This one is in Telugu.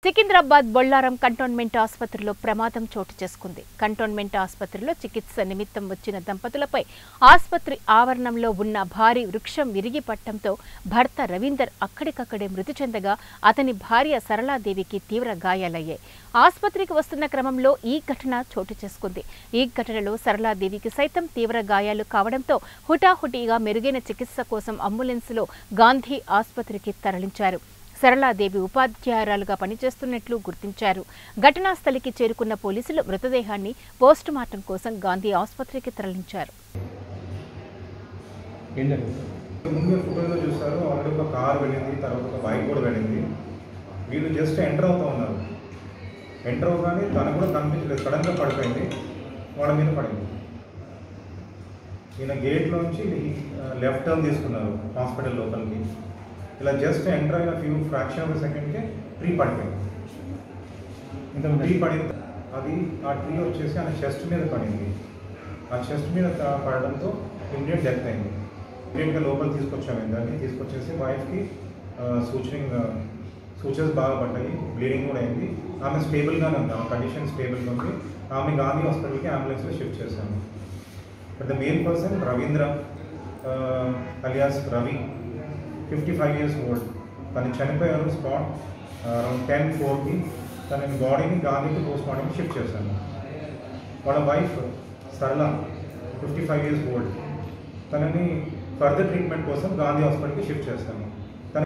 సికింద్రాబాద్ బొల్లారం కంటోన్మెంట్ ఆసుపత్రిలో ప్రమాదం చోటు చేసుకుంది. కంటోన్మెంట్ ఆసుపత్రిలో చికిత్స నిమిత్తం వచ్చిన దంపతులపై ఆసుపత్రి ఆవరణంలో ఉన్న భారీ వృక్షం విరిగి పడటంతో భర్త రవీందర్ అక్కడికక్కడే మృతి చెందగా అతని భార్య సరళాదేవికి తీవ్ర గాయాలయ్యాయి. ఆసుపత్రికి వస్తున్న క్రమంలో ఈ ఘటన చోటు చేసుకుంది. ఈ ఘటనలో సరళాదేవికి సైతం తీవ్ర గాయాలు కావడంతో హుటాహుటిగా మెరుగైన చికిత్స కోసం అంబులెన్స్లో గాంధీ ఆసుపత్రికి తరలించారు. సరళాదేవి ఉపాధ్యాయురాలుగా పనిచేస్తున్నట్లు గుర్తించారు. ఘటనా స్థలికి చేరుకున్న పోలీసులు మృతదేహాన్ని పోస్టుమార్టం కోసం గాంధీ ఆసుపత్రికి తరలించారు. వీళ్ళు జస్ట్ ఎంటర్ అవుతూ ఉన్నారు. ఎంటర్ అవగానే తను కూడా కనిపించలేదు, సడన్గా పడిపోయింది, వాళ్ళ మీద పడింది. ఈయన గేట్లోంచి లెఫ్ట్ టర్న్ తీసుకున్నారు హాస్పిటల్ లోపలికి. ఇలా జస్ట్ ఎంటర్ అయిన ఫ్రాక్షన్ ఆఫ్ సెకండ్కే ట్రీ పడిపోయింది. ట్రీ పడింది, అది ఆ ట్రీ వచ్చేసి ఆయన చెస్ట్ మీద పడింది. ఆ చెస్ట్ మీద పడడంతో ఇమ్మీడియట్ డెత్ అయింది. ఇమ్మీడియట్గా లోపల తీసుకొచ్చాము. దాన్ని తీసుకొచ్చేసి వైఫ్కి సూచర్స్ బాగా పడ్డాయి, బ్లీడింగ్ కూడా అయింది. ఆమె స్టేబుల్గానే ఉంది, ఆమె కండిషన్ స్టేబుల్గా ఉంది. ఆమె గాంధీ హాస్పిటల్కి అంబులెన్స్లో షిఫ్ట్ చేశాము. But the main person Ravindra alias Ravi, 55 years old. తను చనిపోయారు స్పాట్ అరౌండ్ 10:04కి. తన బాడీని గాంధీకి పోస్ట్మార్టంకి షిఫ్ట్ చేశాను. వాళ్ళ వైఫ్ సరళ 55 years old. తనని ఫర్దర్ ట్రీట్మెంట్ కోసం గాంధీ హాస్పిటల్కి షిఫ్ట్ చేస్తాను.